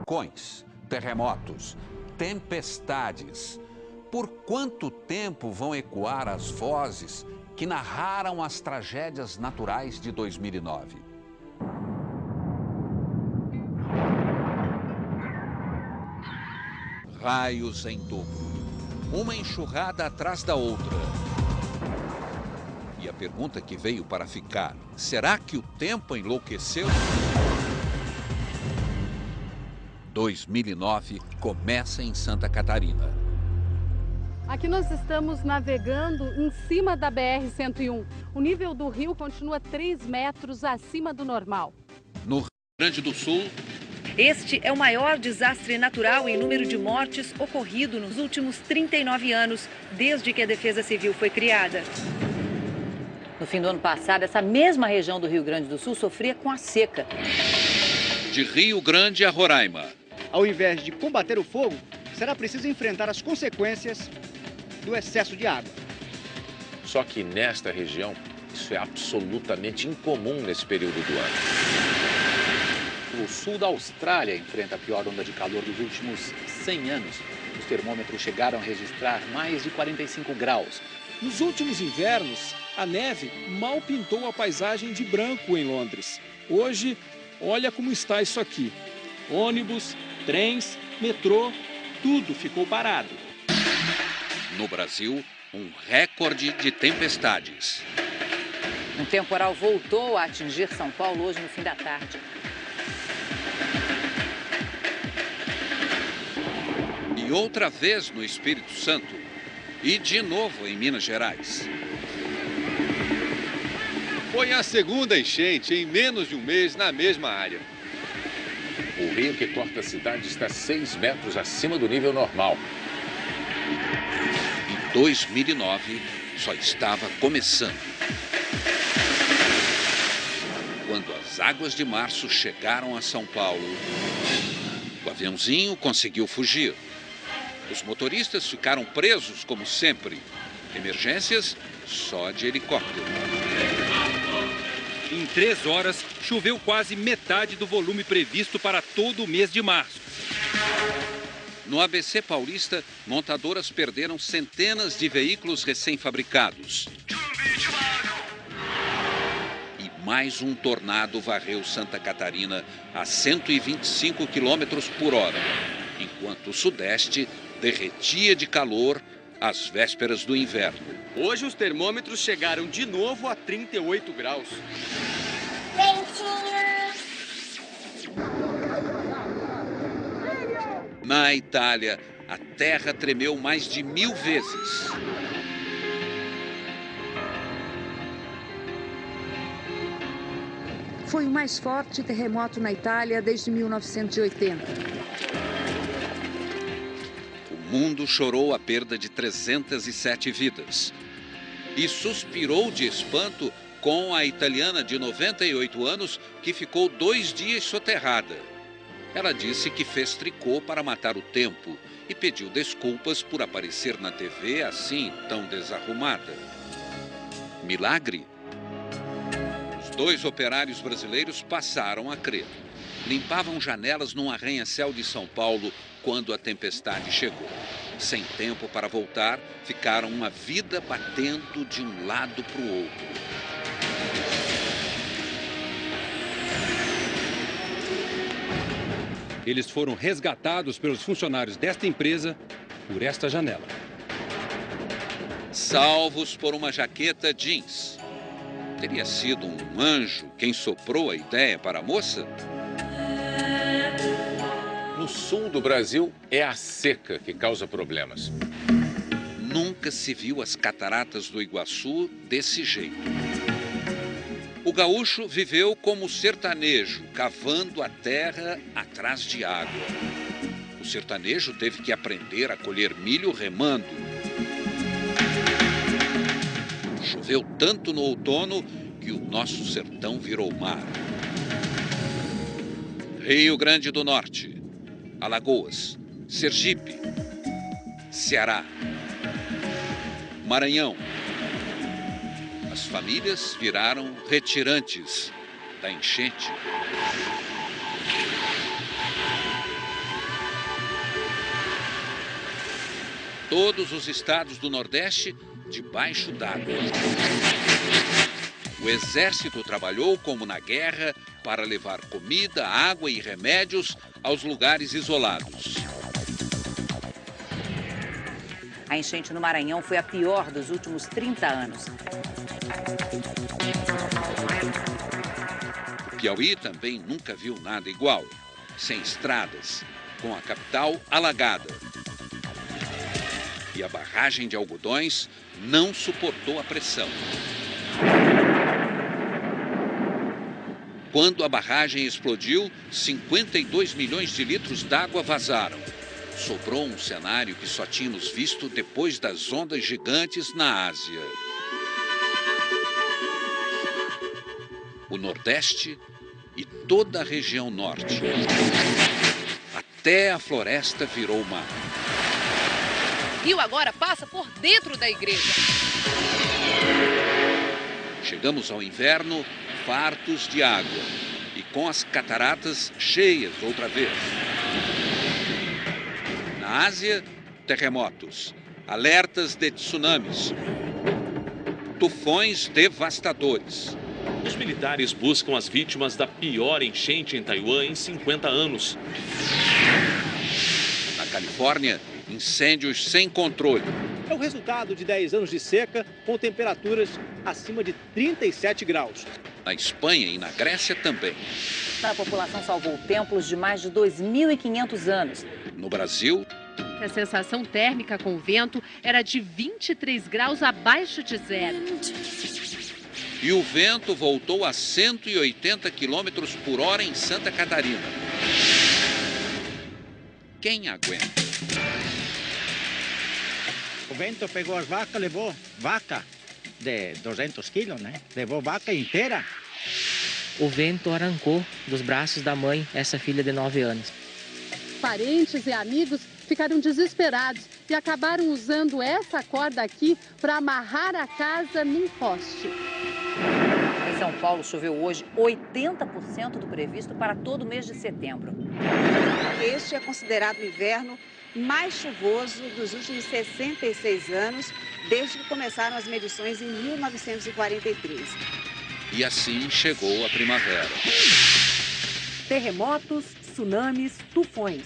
furacões, terremotos, tempestades. Por quanto tempo vão ecoar as vozes que narraram as tragédias naturais de 2009? Raios em dobro, uma enxurrada atrás da outra. E a pergunta que veio para ficar: será que o tempo enlouqueceu? 2009 começa em Santa Catarina. Aqui nós estamos navegando em cima da BR-101. O nível do rio continua 3 metros acima do normal. No Rio Grande do Sul, este é o maior desastre natural em número de mortes ocorrido nos últimos 39 anos, desde que a Defesa Civil foi criada. No fim do ano passado, essa mesma região do Rio Grande do Sul sofria com a seca. de Rio Grande a Roraima. Ao invés de combater o fogo, será preciso enfrentar as consequências do excesso de água. Só que nesta região, isso é absolutamente incomum nesse período do ano. O sul da Austrália enfrenta a pior onda de calor dos últimos 100 anos. Os termômetros chegaram a registrar mais de 45 graus. Nos últimos invernos, a neve mal pintou a paisagem de branco em Londres. Hoje, olha como está isso aqui. Ônibus, trens, metrô, tudo ficou parado. No Brasil, um recorde de tempestades. Um temporal voltou a atingir São Paulo hoje no fim da tarde. E outra vez no Espírito Santo. E de novo em Minas Gerais. Foi a segunda enchente em menos de um mês na mesma área. O rio que corta a cidade está 6 metros acima do nível normal. E 2009 só estava começando. Quando as águas de março chegaram a São Paulo, o aviãozinho conseguiu fugir. Os motoristas ficaram presos como sempre. Emergências só de helicóptero. Em 3 horas, choveu quase metade do volume previsto para todo o mês de março. No ABC Paulista, montadoras perderam centenas de veículos recém-fabricados. E mais um tornado varreu Santa Catarina a 125 km por hora, enquanto o Sudeste derretia de calor às vésperas do inverno. Hoje os termômetros chegaram de novo a 38 graus. Na Itália, a terra tremeu mais de 1000 vezes. Foi o mais forte terremoto na Itália desde 1980. O mundo chorou a perda de 307 vidas e suspirou de espanto com a italiana de 98 anos que ficou 2 dias soterrada. Ela disse que fez tricô para matar o tempo e pediu desculpas por aparecer na TV assim tão desarrumada. Milagre? Os 2 operários brasileiros passaram a crer. Limpavam janelas num arranha-céu de São Paulo quando a tempestade chegou. Sem tempo para voltar, ficaram uma vida batendo de um lado para o outro. Eles foram resgatados pelos funcionários desta empresa por esta janela. Salvos por uma jaqueta jeans. Teria sido um anjo quem soprou a ideia para a moça? No sul do Brasil, é a seca que causa problemas. Nunca se viu as cataratas do Iguaçu desse jeito. O gaúcho viveu como sertanejo, cavando a terra atrás de água. O sertanejo teve que aprender a colher milho remando. Choveu tanto no outono que o nosso sertão virou mar. Rio Grande do Norte, Alagoas, Sergipe, Ceará, Maranhão. As famílias viraram retirantes da enchente. Todos os estados do Nordeste debaixo d'água. O exército trabalhou como na guerra para levar comida, água e remédios aos lugares isolados. A enchente no Maranhão foi a pior dos últimos 30 anos. O Piauí também nunca viu nada igual, sem estradas, com a capital alagada. E a barragem de Algodões não suportou a pressão. Quando a barragem explodiu, 52 milhões de litros d'água vazaram. Sobrou um cenário que só tínhamos visto depois das ondas gigantes na Ásia. O Nordeste e toda a região Norte. Até a floresta virou mar. O rio agora passa por dentro da igreja. Chegamos ao inverno fartos de água e com as cataratas cheias outra vez. Na Ásia, terremotos, alertas de tsunamis, tufões devastadores. Os militares buscam as vítimas da pior enchente em Taiwan em 50 anos. Na Califórnia, incêndios sem controle. É o resultado de 10 anos de seca com temperaturas acima de 37 graus. Na Espanha e na Grécia também. A população salvou templos de mais de 2.500 anos. No Brasil, a sensação térmica com o vento era de 23 graus abaixo de zero. E o vento voltou a 180 quilômetros por hora em Santa Catarina. Quem aguenta? O vento pegou as vacas, levou vaca de 200 quilos, né? Levou vaca inteira. O vento arrancou dos braços da mãe essa filha de 9 anos. Parentes e amigos ficaram desesperados e acabaram usando essa corda aqui para amarrar a casa num poste. Em São Paulo, choveu hoje 80% do previsto para todo o mês de setembro. Este é considerado o inverno mais chuvoso dos últimos 66 anos, desde que começaram as medições em 1943. E assim chegou a primavera. Terremotos, tsunamis, tufões.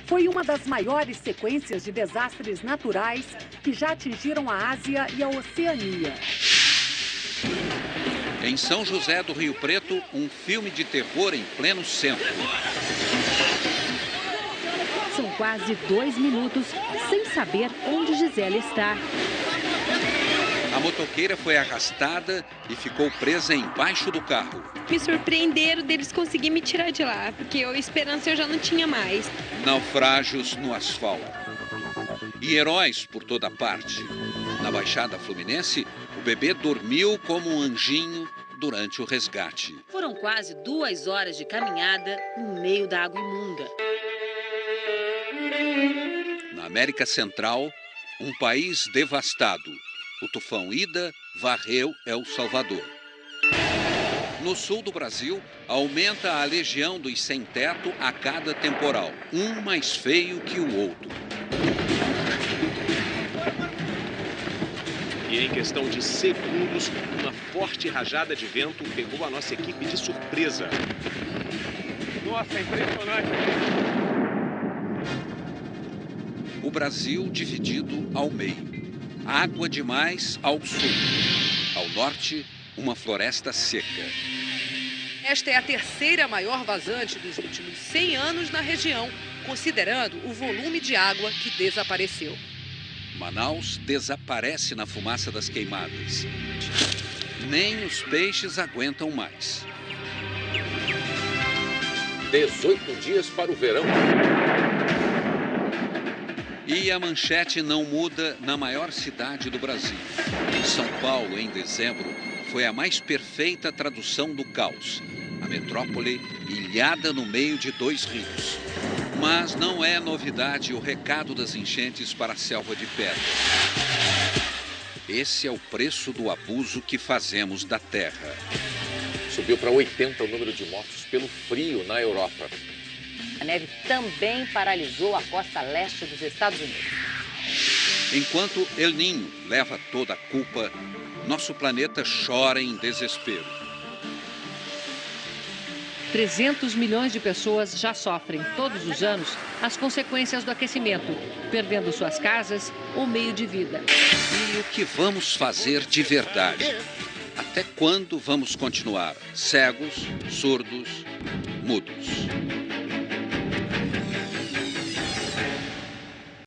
Foi uma das maiores sequências de desastres naturais que já atingiram a Ásia e a Oceania. Em São José do Rio Preto, um filme de terror em pleno centro. São quase 2 minutos sem saber onde Gisele está. A motoqueira foi arrastada e ficou presa embaixo do carro. Me surpreenderam deles conseguirem me tirar de lá, porque a esperança eu já não tinha mais. Naufrágios no asfalto. E heróis por toda parte. Na Baixada Fluminense, o bebê dormiu como um anjinho durante o resgate. Foram quase 2 horas de caminhada no meio da água imunda. Na América Central, um país devastado. O tufão Ida varreu El Salvador. No sul do Brasil, aumenta a legião dos sem-teto a cada temporal, um mais feio que o outro. E em questão de segundos, uma forte rajada de vento pegou a nossa equipe de surpresa. Nossa, é impressionante. O Brasil dividido ao meio. Água demais ao sul. Ao norte, uma floresta seca. Esta é a terceira maior vazante dos últimos 100 anos na região, considerando o volume de água que desapareceu. Manaus desaparece na fumaça das queimadas. Nem os peixes aguentam mais. 18 dias para o verão. E a manchete não muda na maior cidade do Brasil. São Paulo, em dezembro, foi a mais perfeita tradução do caos. A metrópole ilhada no meio de 2 rios. Mas não é novidade o recado das enchentes para a selva de pedra. Esse é o preço do abuso que fazemos da terra. Subiu para 80 o número de mortos pelo frio na Europa. A neve também paralisou a costa leste dos Estados Unidos. Enquanto El Niño leva toda a culpa, nosso planeta chora em desespero. 300 milhões de pessoas já sofrem todos os anos as consequências do aquecimento, perdendo suas casas ou meio de vida. E o que vamos fazer de verdade? Até quando vamos continuar cegos, surdos, mudos?